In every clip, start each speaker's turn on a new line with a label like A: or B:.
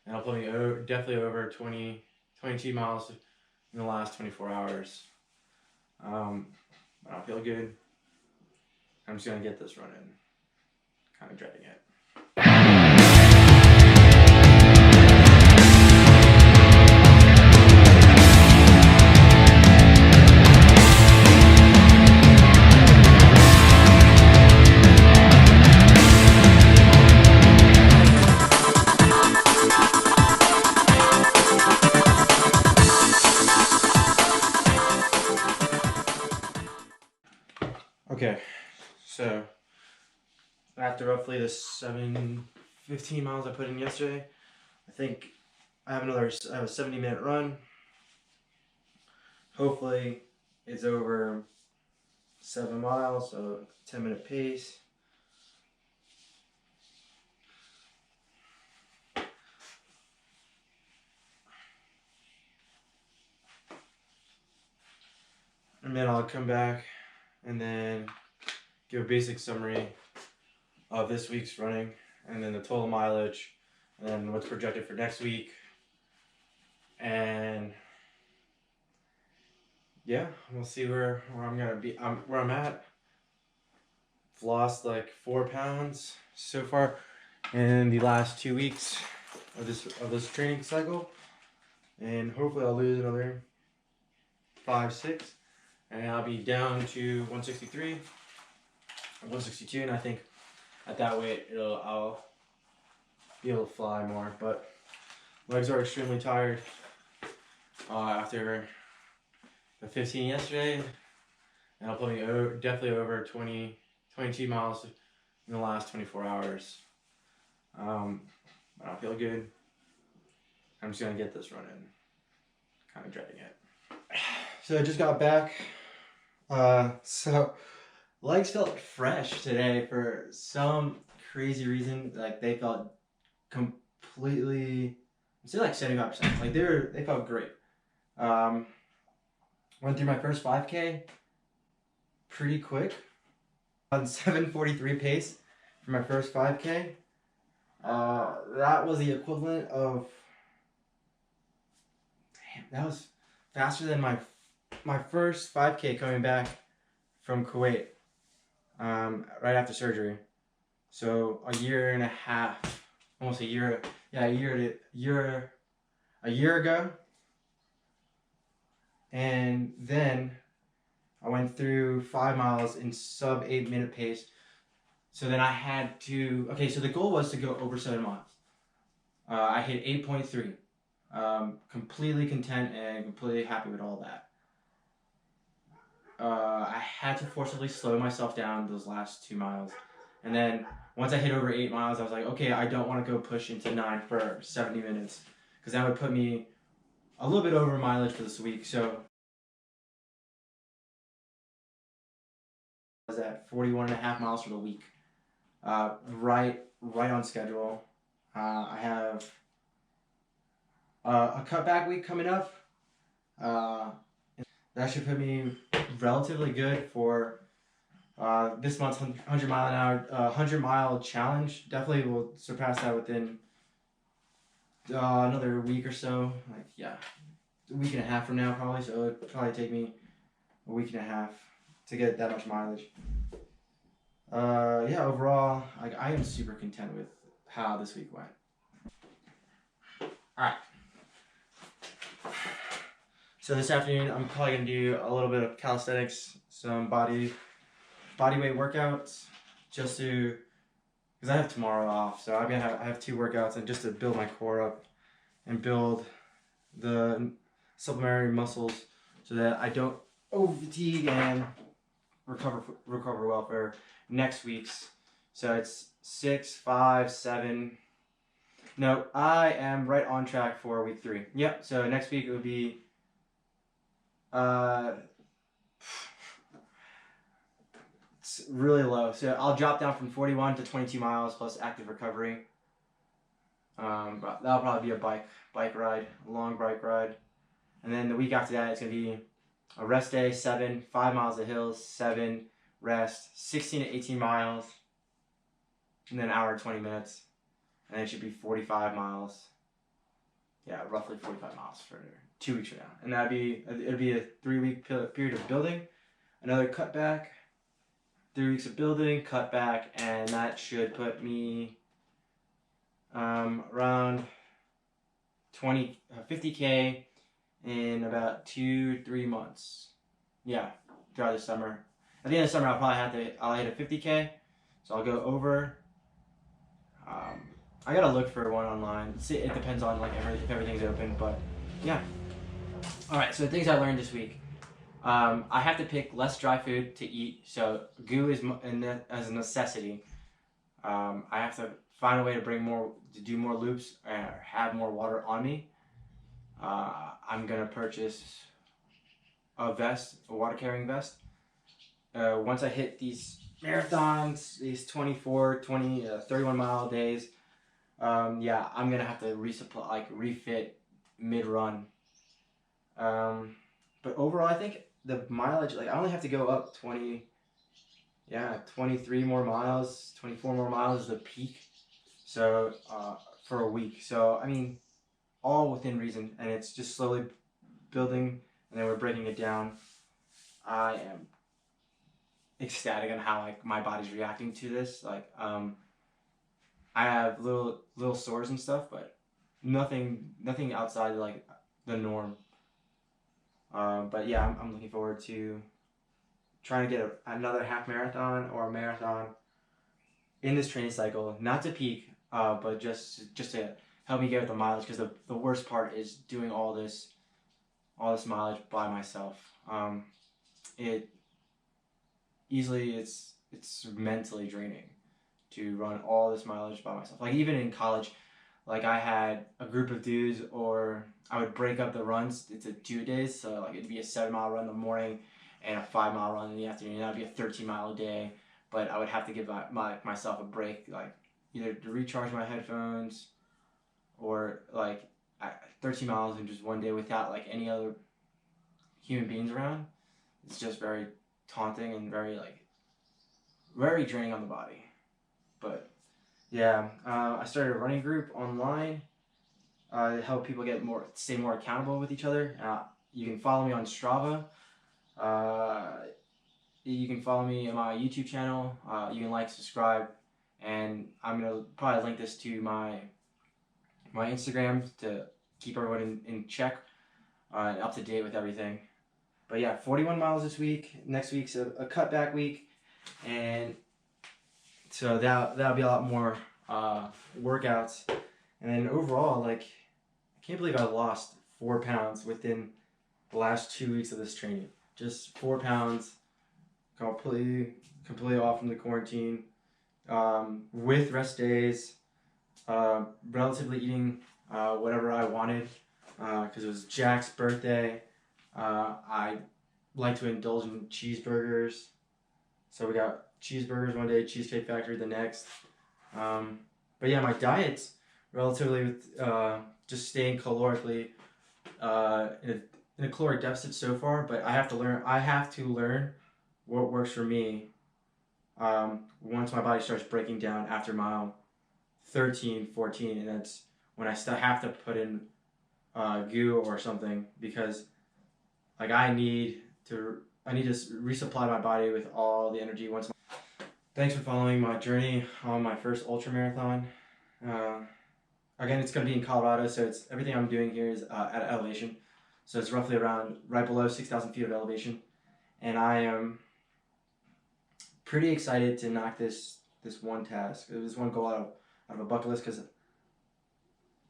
A: and I'll put me definitely over 22 miles in the last 24 hours. I don't feel good. I'm just gonna get this run in. Kind of dreading it. Okay, so after roughly the 15 miles I put in yesterday, I think I have a 70-minute run. Hopefully it's over 7 miles, so 10-minute pace. And then I'll come back and then give a basic summary of this week's running, and then the total mileage, and then what's projected for next week. And yeah, we'll see where I'm gonna be. Where I'm at. I've lost like 4 pounds so far in the last 2 weeks of this training cycle, and hopefully I'll lose another 5-6, and I'll be down to 163, 162, and I think at that weight I'll be able to fly more. But legs are extremely tired after the 15 yesterday, and I'll put me definitely over 22 miles in the last 24 hours. I don't feel good. I'm just gonna get this run in. Kind of dreading it. So I just got back. So legs felt fresh today for some crazy reason. Like they felt completely, I'd say like 75%. Like they felt great. Went through my first 5K pretty quick on 7:43 pace for my first 5K. That was the equivalent of, that was faster than my first 5K coming back from Kuwait right after surgery. So a year and a half, almost a year, yeah, a year ago. And then I went through 5 miles in sub 8-minute pace. So then I had to, okay, so the goal was to go over 7 miles. I hit 8.3. Completely content and completely happy with all that. I had to forcibly slow myself down those last 2 miles. And then once I hit over 8 miles, I was like, okay, I don't want to go push into 9 for 70 minutes. Because that would put me a little bit over mileage for this week. So I was at 41.5 miles for the week. Right on schedule. I have a cutback week coming up. That should put me relatively good for this month's 100-mile challenge. Definitely will surpass that within another week or so. Like, yeah, a week and a half from now probably. So it'll probably take me a week and a half to get that much mileage. Yeah, overall, I am super content with how this week went. Alright. So this afternoon, I'm probably going to do a little bit of calisthenics, some body weight workouts, just to, because I have tomorrow off, so I have 2 workouts, and just to build my core up and build the supplementary muscles so that I don't over-fatigue and recover well for next week's. So it's 6, 5, 7. No, I am right on track for week 3. Yep. So next week it would be it's really low. So I'll drop down from 41 to 22 miles plus active recovery. But that'll probably be a bike ride, a long bike ride. And then the week after that, it's gonna be a rest day, 7, 5 miles of hills, 7, rest, 16 to 18 miles, and then an hour and 20 minutes. And it should be 45 miles. yeah, roughly 45 miles for 2 weeks from now. And it'd be a 3-week period of building, another cutback, 3 weeks of building, cutback, and that should put me around 50K in about 2-3 months. Yeah, throughout the summer. At the end of the summer, I'll hit a 50K, so I'll go over. I gotta look for one online. See, it depends on like if everything's open, but yeah. All right, so the things I learned this week. I have to pick less dry food to eat, so goo is as a necessity. I have to find a way to do more loops or have more water on me. I'm gonna purchase a water carrying vest. Once I hit these marathons, these 24, 20, 31 mile days, yeah, I'm gonna have to refit mid run. But overall, I think the mileage, I only have to go up 23 more miles, 24 more miles is the peak. So, for a week. So, I mean, all within reason, and it's just slowly building, and then we're breaking it down. I am ecstatic on how my body's reacting to this. I have little sores and stuff, but nothing outside the norm. But yeah, I'm looking forward to trying to get another half marathon or a marathon in this training cycle. Not to peak, but just to help me get the mileage. Because the worst part is doing all this mileage by myself. It's mentally draining to run all this mileage by myself. Like even in college, I had a group of dudes, or I would break up the runs into 2 days. So it'd be a 7-mile run in the morning and a 5-mile run in the afternoon. That would be a 13-mile a day. But I would have to give myself a break, either to recharge my headphones, or 13 miles in just one day without any other human beings around. It's just very taunting and very draining on the body. But yeah, I started a running group online to help people stay more accountable with each other. You can follow me on Strava. You can follow me on my YouTube channel. You can subscribe, and I'm gonna probably link this to my Instagram to keep everyone in check and up to date with everything. But yeah, 41 miles this week. Next week's a cutback week, and so that'll be a lot more workouts. And then overall, I can't believe I lost 4 pounds within the last 2 weeks of this training. Just 4 pounds, completely off from the quarantine, with rest days, relatively eating whatever I wanted, because it was Jack's birthday. I like to indulge in cheeseburgers, so we got cheeseburgers one day, Cheesecake Factory the next. But yeah, my diet's relatively just staying calorically in a caloric deficit so far. But I have to learn what works for me once my body starts breaking down after mile 13, 14, and that's when I still have to put in goo or something, because I need to resupply my body with all the energy once. Thanks for following my journey on my first ultra marathon. Again, it's going to be in Colorado, so everything I'm doing here is at elevation. So it's roughly right below 6,000 feet of elevation, and I am pretty excited to knock this one task. It was one goal out of a bucket list, because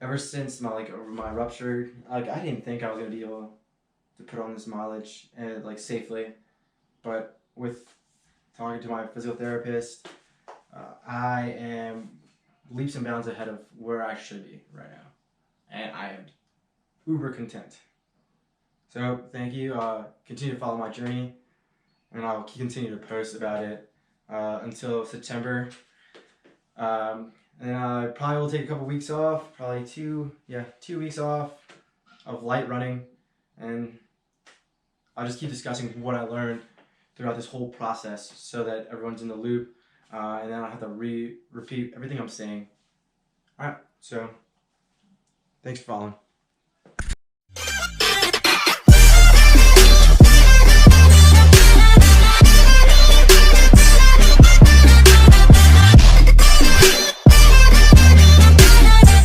A: ever since my rupture, I didn't think I was going to be able to put on this mileage and safely, but with talking to my physical therapist, I am leaps and bounds ahead of where I should be right now, and I am uber content. So thank you. Continue to follow my journey, and I'll continue to post about it until September. And I probably will take a couple weeks off, probably 2 weeks off of light running, and I'll just keep discussing what I learned throughout this whole process so that everyone's in the loop, and then I'll have to repeat everything I'm saying. Alright, so thanks for following.